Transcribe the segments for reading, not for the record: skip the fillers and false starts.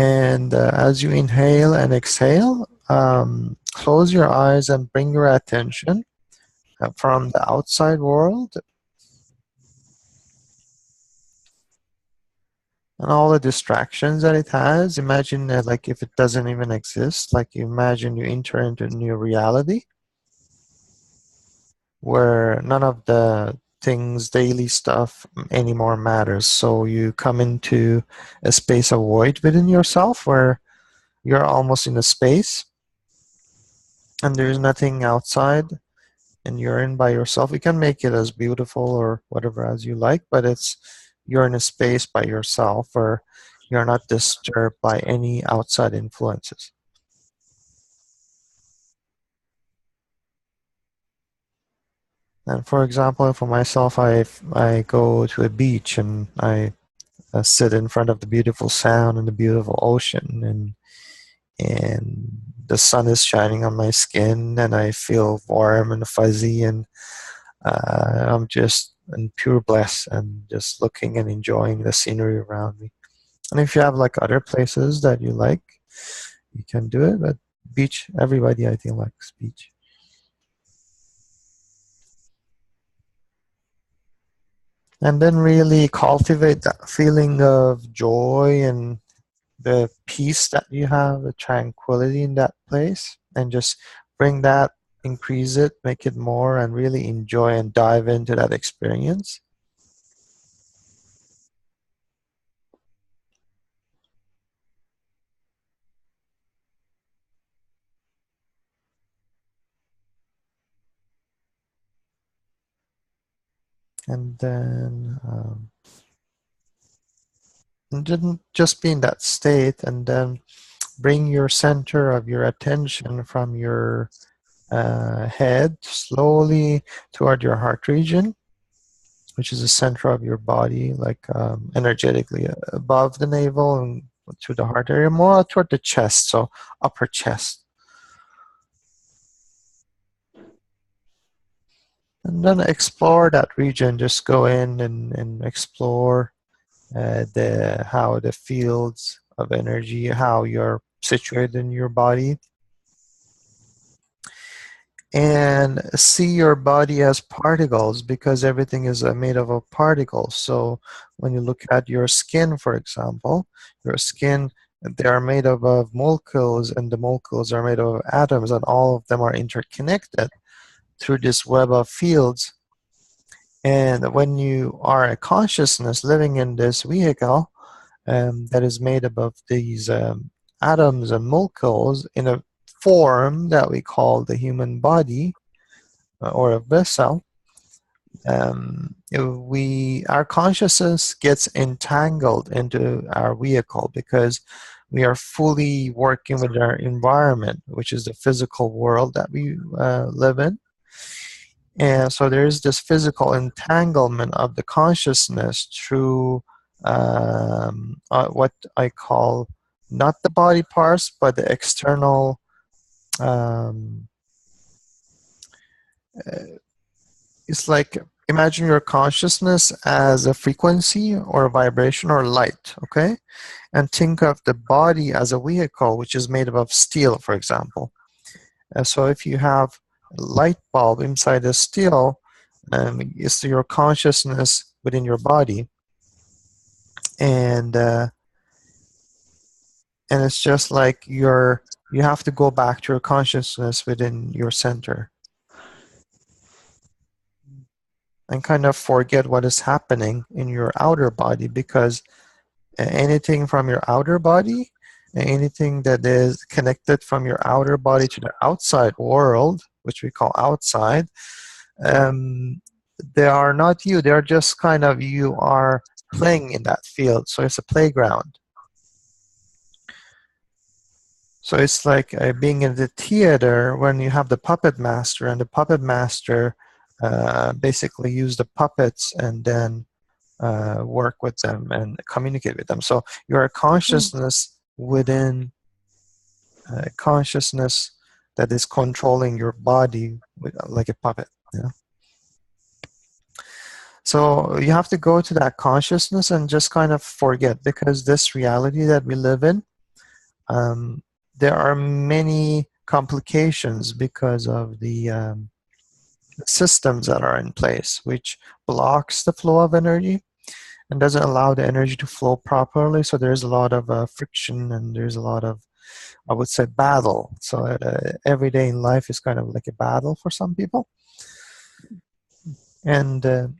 And as you inhale and exhale, close your eyes and bring your attention from the outside world and all the distractions that it has. Imagine that, like, if it doesn't even exist, like imagine you enter into a new reality where none of the things, daily stuff anymore matters. So you come into a space of void within yourself where you're almost in a space and there's nothing outside and you're in by yourself. You can make it as beautiful or whatever as you like, but it's you're in a space by yourself where you're not disturbed by any outside influences. And for example, for myself, I go to a beach and I sit in front of the beautiful sound and the beautiful ocean, and the sun is shining on my skin, and I feel warm and fuzzy, and I'm just in pure bliss and just looking and enjoying the scenery around me. And if you have like other places that you like, you can do it. But beach, everybody I think likes beach. And then really cultivate that feeling of joy and the peace that you have, the tranquility in that place, and just bring that, increase it, make it more, and really enjoy and dive into that experience. And then and didn't just be in that state, and then bring your center of your attention from your head slowly toward your heart region, which is the center of your body, like energetically above the navel and to the heart area, more toward the chest, so upper chest. And then explore that region. Just go in and explore the how the fields of energy, how you're situated in your body, and see your body as particles, because everything is made of a particles. So when you look at your skin, for example, your skin, they are made of molecules, and the molecules are made of atoms, and all of them are interconnected through this web of fields. And when you are a consciousness living in this vehicle that is made up of these atoms and molecules in a form that we call the human body or a vessel, our consciousness gets entangled into our vehicle because we are fully working with our environment, which is the physical world that we live in. And so there is this physical entanglement of the consciousness through what I call not the body parts, but the external. Um, it's like imagine your consciousness as a frequency or a vibration or light, okay? And think of the body as a vehicle, which is made up of steel, for example. And so if you have a light bulb inside the steel, it's your consciousness within your body, and it's just like you have to go back to your consciousness within your center and kind of forget what is happening in your outer body, because anything from your outer body, anything that is connected from your outer body to the outside world, which we call outside, they are not you. They're just kind of, you are playing in that field. So it's a playground. So it's like being in the theater when you have the puppet master, and the puppet master basically use the puppets and then work with them and communicate with them. So you're a consciousness within consciousness that is controlling your body with, like a puppet. Yeah. So you have to go to that consciousness and just kind of forget, because this reality that we live in, um, there are many complications because of the systems that are in place, which blocks the flow of energy and doesn't allow the energy to flow properly. So there's a lot of friction, and there's a lot of, I would say, battle. So every day in life is kind of like a battle for some people. And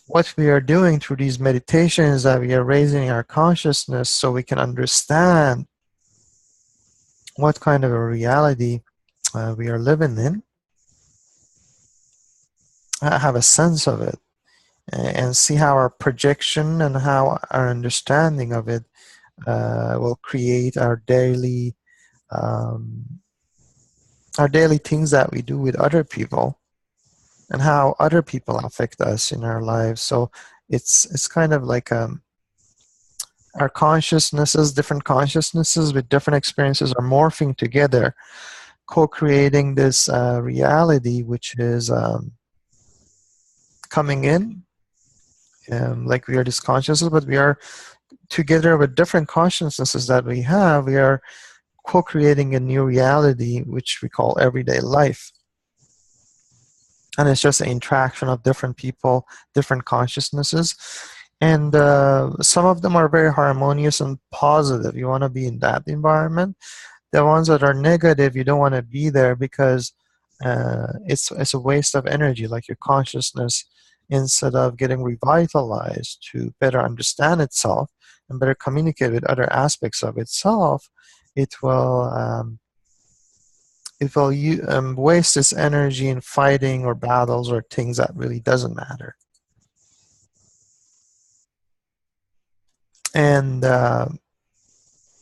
what we are doing through these meditations is that we are raising our consciousness so we can understand what kind of a reality we are living in, have a sense of it, and see how our projection and how our understanding of it will create um, our daily things that we do with other people, and how other people affect us in our lives. So it's kind of like our consciousnesses, different consciousnesses with different experiences are morphing together, co-creating this reality, which is coming in. Like we are this consciousness, but we are together with different consciousnesses that we have. We are co-creating a new reality, which we call everyday life. And it's just an interaction of different people, different consciousnesses. And some of them are very harmonious and positive. You want to be in that environment. The ones that are negative, you don't want to be there, because it's a waste of energy. Like your consciousness, instead of getting revitalized to better understand itself and better communicate with other aspects of itself, it will waste its energy in fighting or battles or things that really doesn't matter. And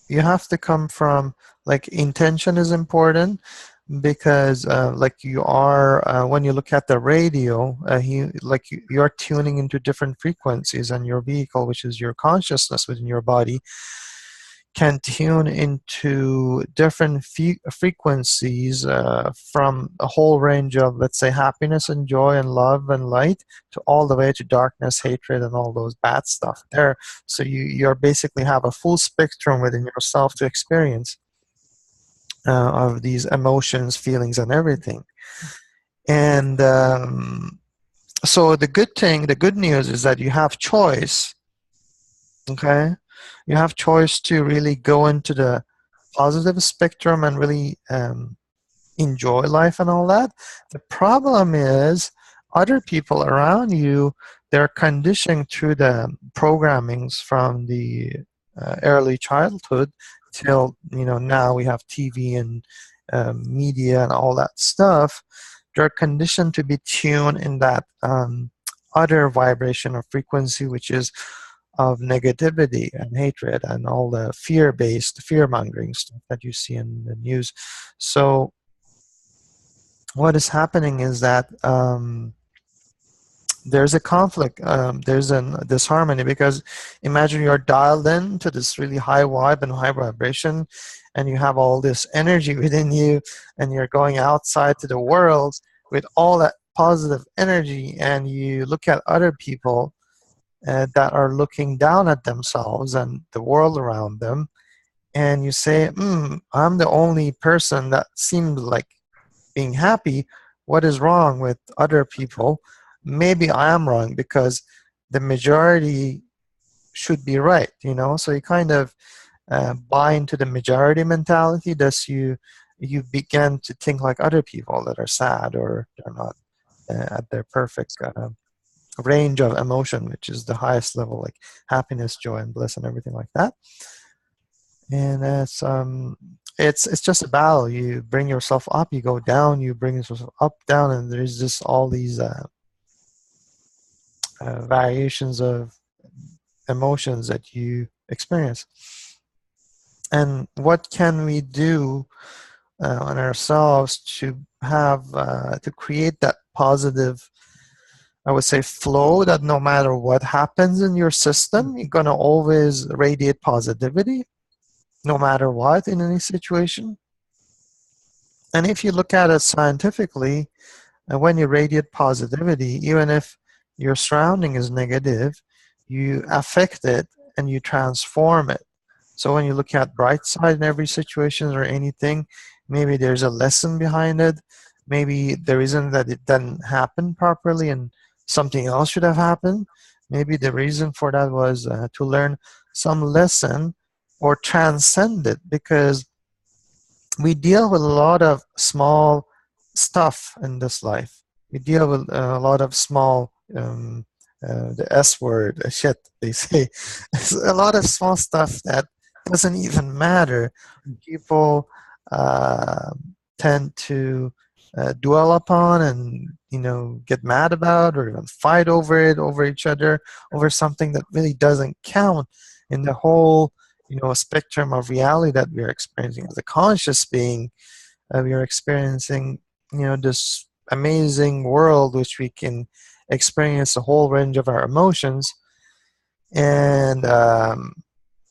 you have to come from, like, intention is important, because like you are when you look at the radio, you're tuning into different frequencies, and your vehicle, which is your consciousness within your body, can tune into different frequencies from a whole range of, let's say, happiness and joy and love and light, to all the way to darkness, hatred, and all those bad stuff there. So you're basically have a full spectrum within yourself to experience of these emotions, feelings, and everything. And so the good news is that you have choice. Okay, you have choice to really go into the positive spectrum and really enjoy life and all that. The problem is other people around you, they're conditioned through the programmings from the early childhood till now we have TV and media and all that stuff. They're conditioned to be tuned in that other vibration or frequency, which is of negativity and hatred and all the fear-based, fear-mongering stuff that you see in the news. So what is happening is that there's a conflict, there's a disharmony, because imagine you're dialed in to this really high vibe and high vibration, and you have all this energy within you, and you're going outside to the world with all that positive energy, and you look at other people that are looking down at themselves and the world around them, and you say, I'm the only person that seems like being happy. What is wrong with other people? Maybe I am wrong, because the majority should be right, So you kind of buy into the majority mentality. Thus you begin to think like other people that are sad, or they're not at their perfect range of emotion, which is the highest level, like happiness, joy, and bliss, and everything like that. And it's just a battle. You bring yourself up, you go down, you bring yourself up, down, and there's just all these variations of emotions that you experience. And what can we do on ourselves to have to create that positive, I would say, flow, that no matter what happens in your system, you're going to always radiate positivity, no matter what, in any situation. And if you look at it scientifically, when you radiate positivity, even if your surrounding is negative, you affect it and you transform it. So when you look at bright side in every situation or anything, maybe there's a lesson behind it. Maybe the reason that it didn't happen properly and something else should have happened. Maybe the reason for that was to learn some lesson or transcend it, because we deal with a lot of small stuff in this life. We deal with a lot of small, the S word, shit, they say. It's a lot of small stuff that doesn't even matter. People uh, tend to dwell upon and, get mad about or even fight over it, over each other, over something that really doesn't count in the whole spectrum of reality that we are experiencing as a conscious being. We are experiencing this amazing world which we can experience a whole range of our emotions. And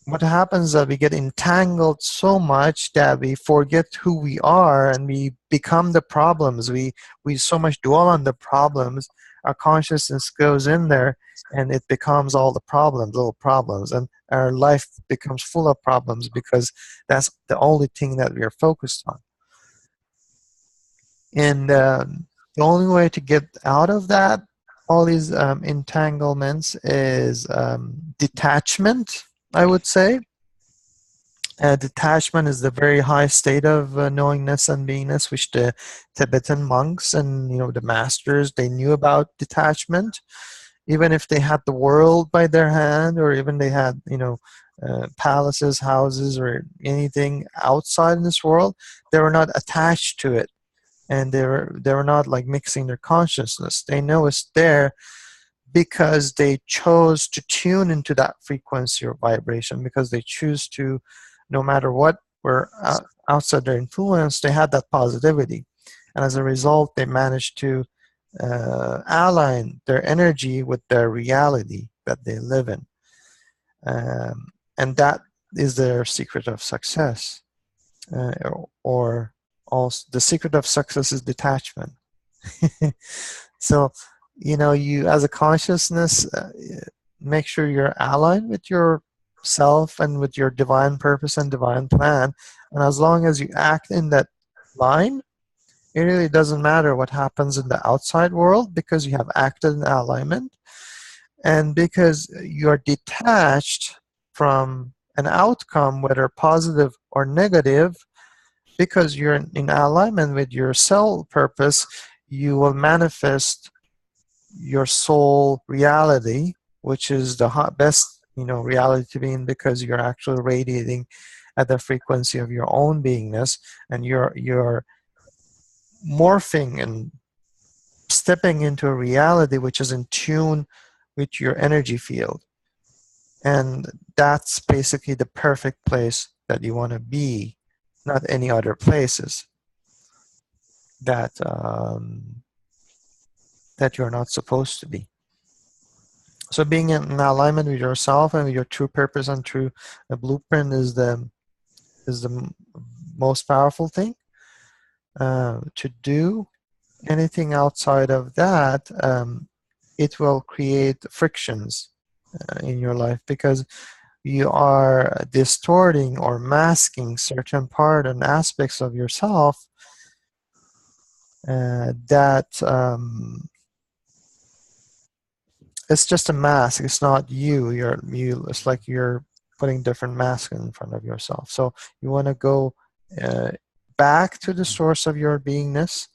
what happens is that we get entangled so much that we forget who we are and we become the problems. We so much dwell on the problems. Our consciousness goes in there and it becomes all the problems, little problems, and our life becomes full of problems because that's the only thing that we are focused on. And the only way to get out of that, all these entanglements, is detachment, I would say. Detachment is the very high state of knowingness and beingness, which the Tibetan monks and the masters, they knew about detachment. Even if they had the world by their hand, or even they had palaces, houses, or anything outside in this world, they were not attached to it, and they were not like mixing their consciousness. They know it's there because they chose to tune into that frequency or vibration, because they choose to, no matter what were outside their influence, they had that positivity. And as a result, they managed to align their energy with their reality that they live in. And that is their secret of success. Or also, the secret of success is detachment. So, you as a consciousness, make sure you're aligned with yourself and with your divine purpose and divine plan. And as long as you act in that line, it really doesn't matter what happens in the outside world, because you have acted in alignment, and because you're detached from an outcome, whether positive or negative. Because you're in alignment with your soul purpose, you will manifest your soul reality, which is the best reality to be in, because you're actually radiating at the frequency of your own beingness, and you're morphing and stepping into a reality which is in tune with your energy field. And that's basically the perfect place that you want to be, not any other places that that you're not supposed to be. So being in alignment with yourself and with your true purpose and true blueprint is the most powerful thing to do. Anything outside of that, it will create frictions in your life, because you are distorting or masking certain part and aspects of yourself that it's just a mask. It's not you. It's like you're putting different masks in front of yourself. So you want to go uh, back to the source of your beingness,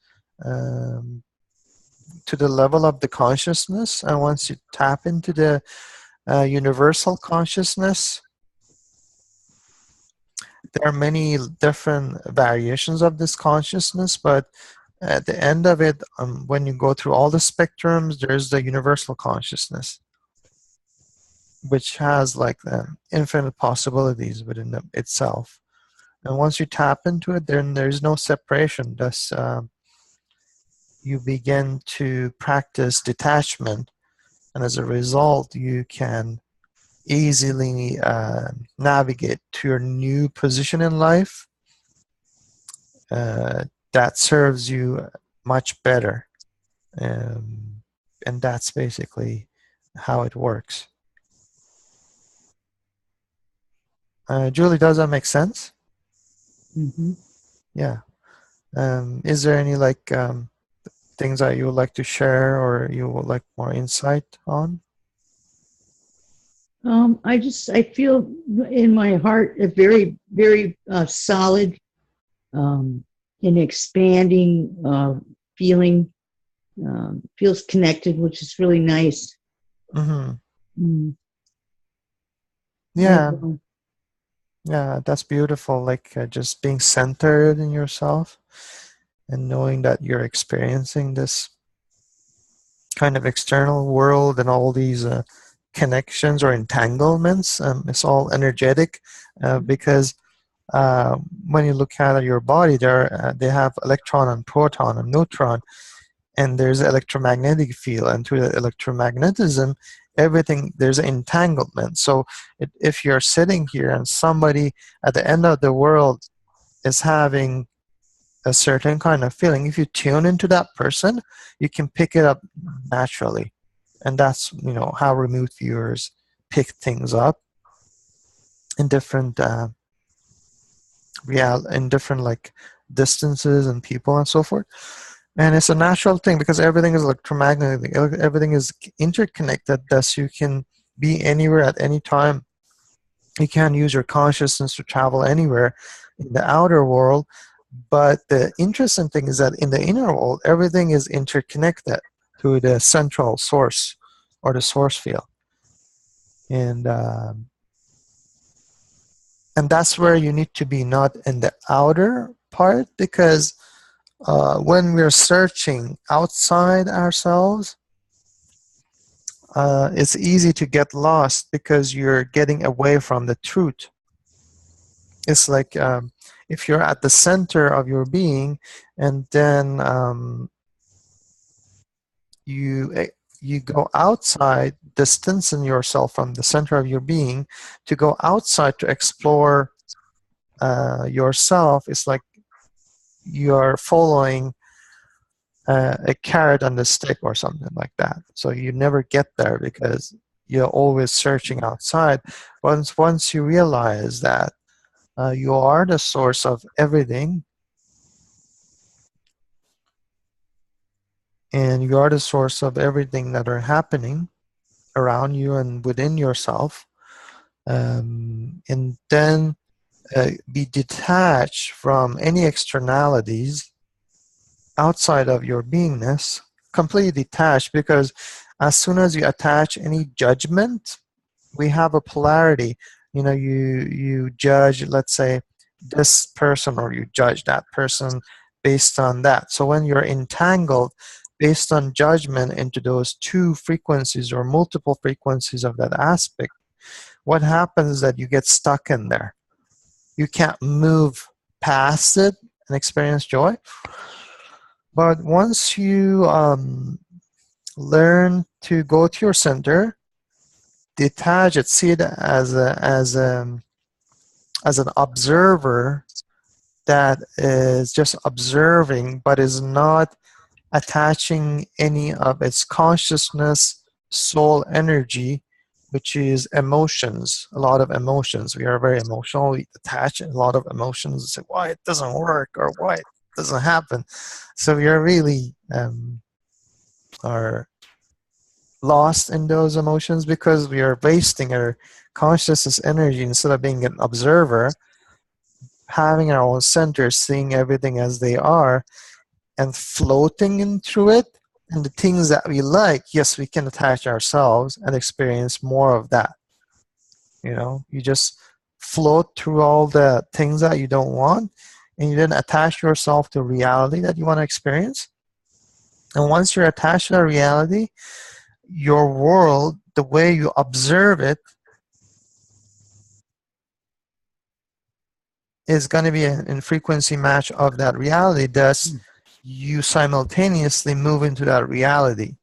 um, to the level of the consciousness. And once you tap into the universal consciousness, there are many different variations of this consciousness, but at the end of it, when you go through all the spectrums, there's the universal consciousness, which has like infinite possibilities within itself. And once you tap into it, then there's no separation. Thus, you begin to practice detachment, and as a result, you can easily navigate to your new position in life that serves you much better. And that's basically how it works. Julie, does that make sense? Hmm. Yeah. Is there any like things that you would like to share or you would like more insight on? I feel in my heart a very, very solid um, and expanding feeling. Feels connected, which is really nice. Mm-hmm. Mm. I, Yeah, yeah, that's beautiful. Like just being centered in yourself and knowing that you're experiencing this kind of external world and all these connections or entanglements. It's all energetic because when you look at your body, they have electron and proton and neutron, and there's electromagnetic field, and through the electromagnetism, everything there's an entanglement. So if you're sitting here and somebody at the end of the world is having a certain kind of feeling, if you tune into that person, you can pick it up naturally. And that's how remote viewers pick things up in different in different like distances and people and so forth. And it's a natural thing because everything is electromagnetic, everything is interconnected, thus you can be anywhere at any time. You can use your consciousness to travel anywhere in the outer world. But the interesting thing is that in the inner world, everything is interconnected to the central source or the source field. And and that's where you need to be, not in the outer part, because when we're searching outside ourselves, it's easy to get lost because you're getting away from the truth. It's like if you're at the center of your being, and then you you go outside, distancing yourself from the center of your being to go outside to explore yourself. It's like you're following a carrot on the stick or something like that. So you never get there because you're always searching outside. Once you realize that you are the source of everything, and you are the source of everything that are happening around you and within yourself, and then be detached from any externalities outside of your beingness, completely detached, because as soon as you attach any judgment, we have a polarity. You judge, let's say, this person, or you judge that person based on that. So when you're entangled based on judgment into those two frequencies or multiple frequencies of that aspect, what happens is that you get stuck in there. You can't move past it and experience joy. But once you learn to go to your center, detach it, see it as an observer that is just observing, but is not attaching any of its consciousness, soul energy, which is emotions, a lot of emotions. We are very emotional. We attach a lot of emotions and say, why it doesn't work or why it doesn't happen. So we are really are lost in those emotions because we are wasting our consciousness energy instead of being an observer, having our own center, seeing everything as they are, and floating in through it. And the things that we like, yes, we can attach ourselves and experience more of that. You just float through all the things that you don't want, and you then attach yourself to reality that you want to experience. And once you're attached to the reality, your world, the way you observe it, is going to be in frequency match of that reality. Thus, you simultaneously move into that reality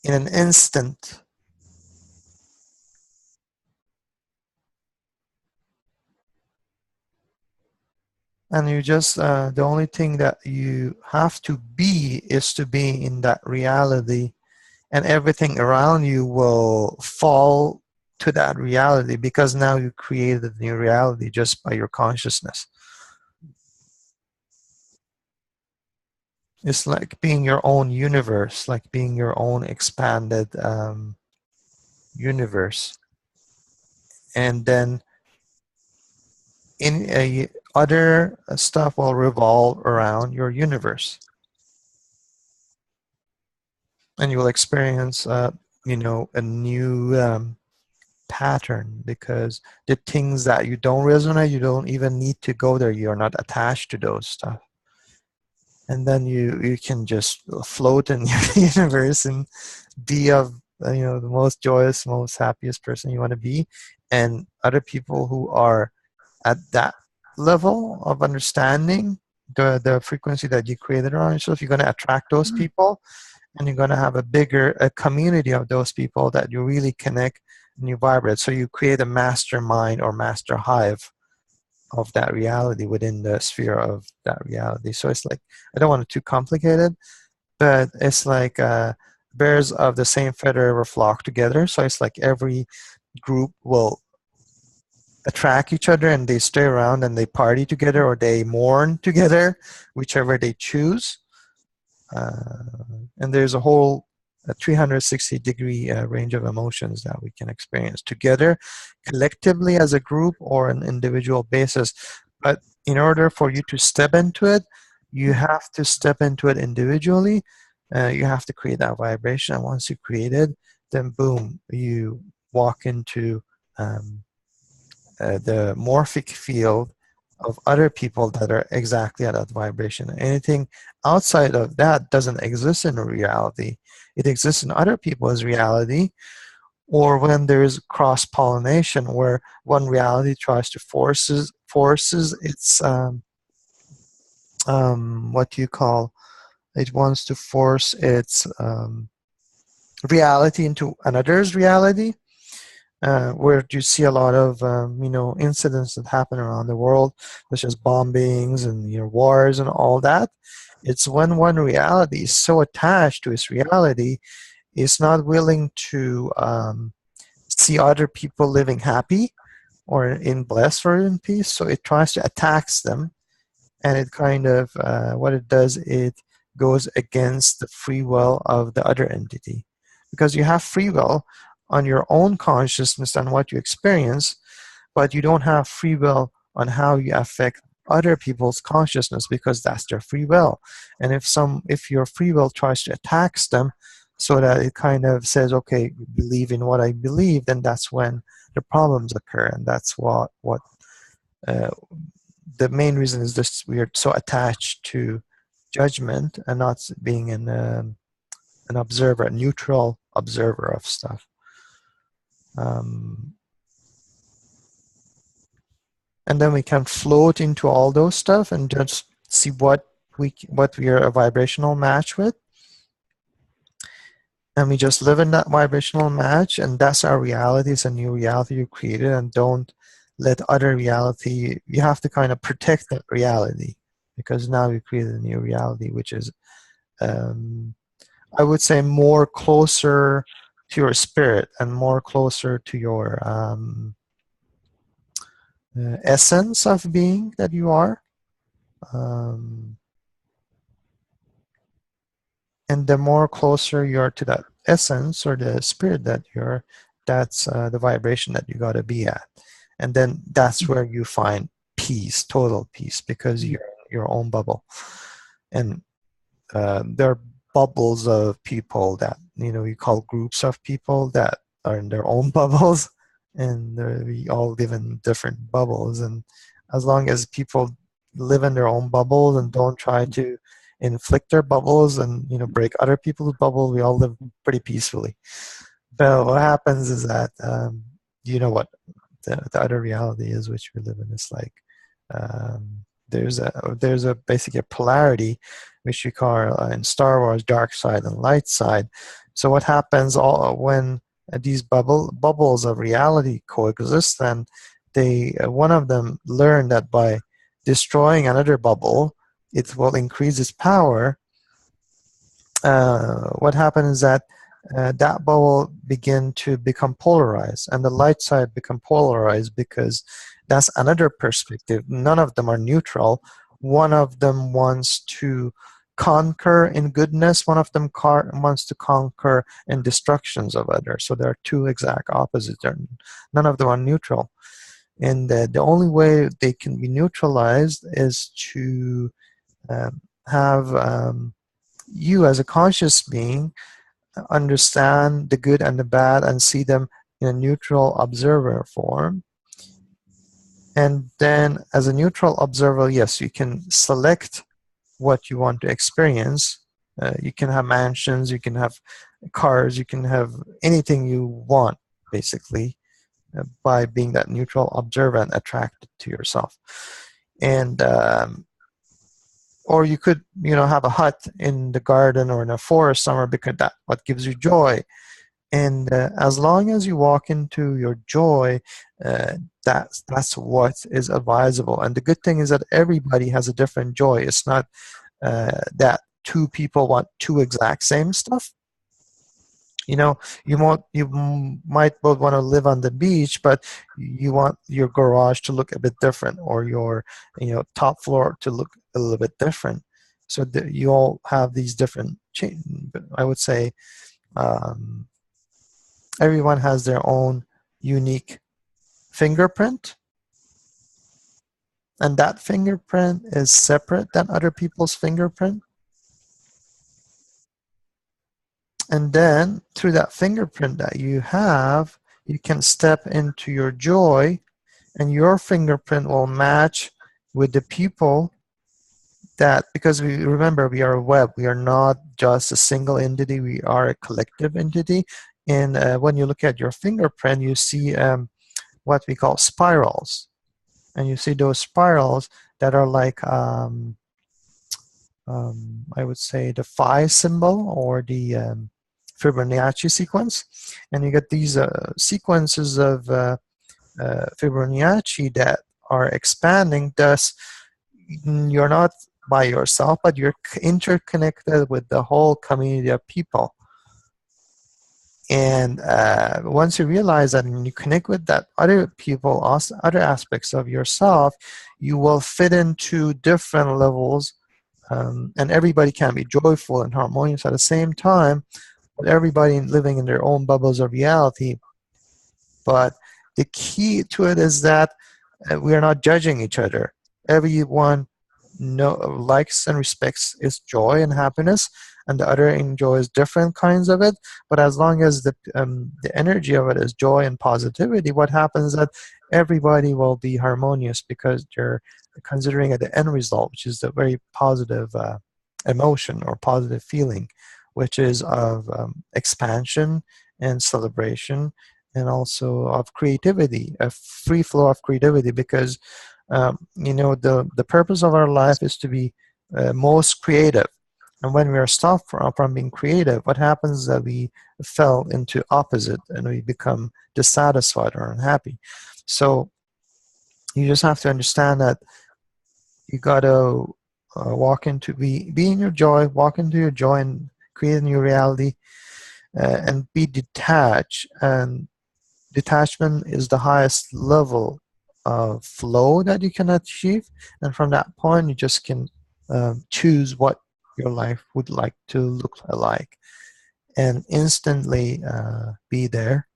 in an instant. And you just, the only thing that you have to be is to be in that reality, and everything around you will fall to that reality, because now you created a new reality just by your consciousness. It's like being your own universe, like being your own expanded universe. And then in a other stuff will revolve around your universe, and you will experience a new pattern, because the things that you don't resonate, you don't even need to go there. You're not attached to those stuff, and then you can just float in your universe and be of the most joyous, most happiest person you want to be. And other people who are at that level of understanding the frequency that you created around yourself, you're going to attract those people, and you're going to have a community of those people that you really connect and you vibrate. So you create a mastermind or master hive of that reality within the sphere of that reality. So it's like, I don't want it too complicated, but it's like birds of the same feather will flock together. So it's like every group will attract each other, and they stay around and they party together, or they mourn together, whichever they choose. And there's a whole 360-degree range of emotions that we can experience together, collectively as a group or an individual basis. But in order for you to step into it, you have to step into it individually. You have to create that vibration. And once you create it, then boom, you walk into the morphic field of other people that are exactly at that vibration. Anything outside of that doesn't exist in reality. It exists in other people's reality, or when there's cross-pollination, where one reality tries to forces its what you call, it wants to force its reality into another's reality. Where you see a lot of incidents that happen around the world, such as bombings and wars and all that. It's when one reality is so attached to its reality, it's not willing to see other people living happy or in bliss or in peace. So it tries to attack them, and it kind of what it does, it goes against the free will of the other entity, because you have free will on your own consciousness and what you experience, but you don't have free will on how you affect other people's consciousness, because that's their free will. And if your free will tries to attack them, so that it kind of says, okay, believe in what I believe, then that's when the problems occur. And that's what uh, the main reason is this: we are so attached to judgment and not being an observer, a neutral observer of stuff. And then we can float into all those stuff and just see what we are a vibrational match with, and we just live in that vibrational match, and that's our reality. It's a new reality you created, and don't let other reality, you have to kind of protect that reality, because now you created a new reality, which is I would say more closer to your spirit and more closer to your essence of being that you are. And the more closer you are to that essence or the spirit that you're, that's the vibration that you got to be at. And then that's where you find peace, total peace, because you're in your own bubble. And there are bubbles of people that, you call groups of people that are in their own bubbles, and we all live in different bubbles. And as long as people live in their own bubbles and don't try to inflict their bubbles and break other people's bubbles, we all live pretty peacefully. But what happens is that what the other reality is, which we live in, is like there's a basically a polarity, which we call in Star Wars dark side and light side. So what happens when these bubbles of reality coexist, then they one of them learn that by destroying another bubble, it will increase its power. What happens is that that bubble begin to become polarized, and the light side become polarized because that's another perspective. None of them are neutral. One of them wants to conquer in goodness, one of them wants to conquer in destructions of others. So there are two exact opposites. None of them are neutral. And the only way they can be neutralized is to have you as a conscious being understand the good and the bad and see them in a neutral observer form. And then as a neutral observer, yes, you can select what you want to experience. You can have mansions, you can have cars, you can have anything you want, basically, by being that neutral observer and attracted to yourself. And or you could, have a hut in the garden or in a forest somewhere because that what gives you joy. And as long as you walk into your joy, uh, that's what is advisable. And the good thing is that everybody has a different joy. It's not that two people want two exact same stuff. You might both want to live on the beach, but you want your garage to look a bit different, or your top floor to look a little bit different. So you all have these different. I would say um, everyone has their own unique fingerprint, and that fingerprint is separate than other people's fingerprint. And then through that fingerprint that you have, you can step into your joy, and your fingerprint will match with the people that, because we remember we are a web, we are not just a single entity, we are a collective entity. And when you look at your fingerprint, you see what we call spirals. And you see those spirals that are like, I would say, the phi symbol or the Fibonacci sequence. And you get these sequences of Fibonacci that are expanding. Thus, you're not by yourself, but you're interconnected with the whole community of people. And once you realize that and you connect with that other people, also other aspects of yourself, you will fit into different levels, and everybody can be joyful and harmonious at the same time, but everybody living in their own bubbles of reality. But the key to it is that we are not judging each other. Everyone likes and respects its joy and happiness, and the other enjoys different kinds of it. But as long as the energy of it is joy and positivity, what happens is that everybody will be harmonious because they're considering the end result, which is the very positive emotion or positive feeling, which is of expansion and celebration, and also of creativity, a free flow of creativity. Because the purpose of our life is to be most creative. And when we are stopped from being creative, what happens is that we fell into opposite and we become dissatisfied or unhappy. So you just have to understand that you got to walk into be in your joy, walk into your joy and create a new reality, and be detached. And detachment is the highest level of flow that you can achieve. And from that point, you just can choose what your life would like to look like, and instantly be there.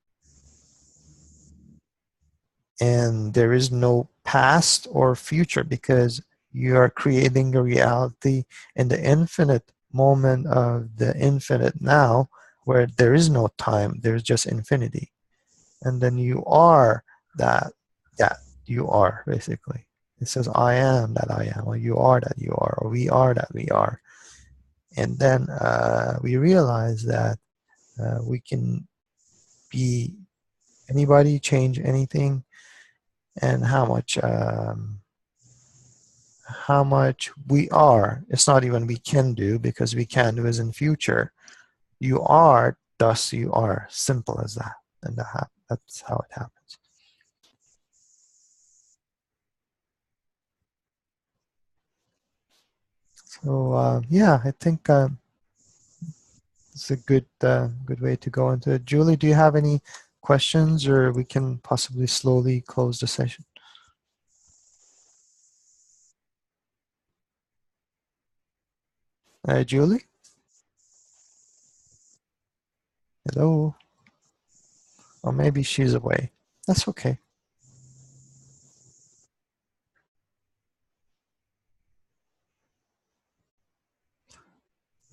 And there is no past or future, because you are creating a reality in the infinite moment of the infinite now, where there is no time, there's just infinity. And then you are that that you are, basically. It says I am that I am, or you are that you are, or we are that we are. And then we realize that we can be anybody, change anything. And how much we are, it's not even we can do, because we can do is in future. You are, thus you are, simple as that. And that's how it happens. So yeah, I think it's a good way to go into it. Julie, do you have any questions, or we can possibly slowly close the session? Julie? Hello? Or maybe she's away. That's okay.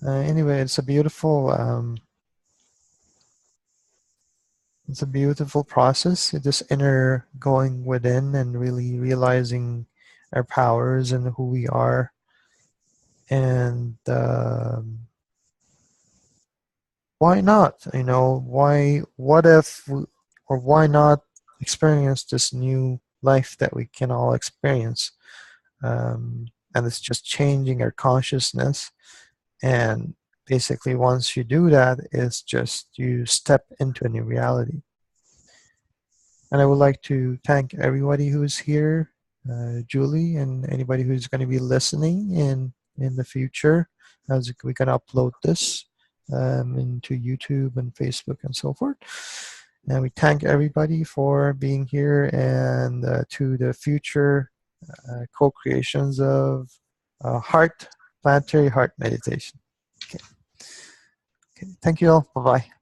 Anyway, it's a beautiful process. This inner going within and really realizing our powers and who we are, and why not? What if, or why not experience this new life that we can all experience? And it's just changing our consciousness. And basically, once you do that, it's just you step into a new reality. And I would like to thank everybody who's here, Julie, and anybody who's going to be listening in the future, as we can upload this into YouTube and Facebook and so forth. And we thank everybody for being here, and to the future co-creations of planetary heart meditation. Okay. Okay. Thank you all. Bye-bye.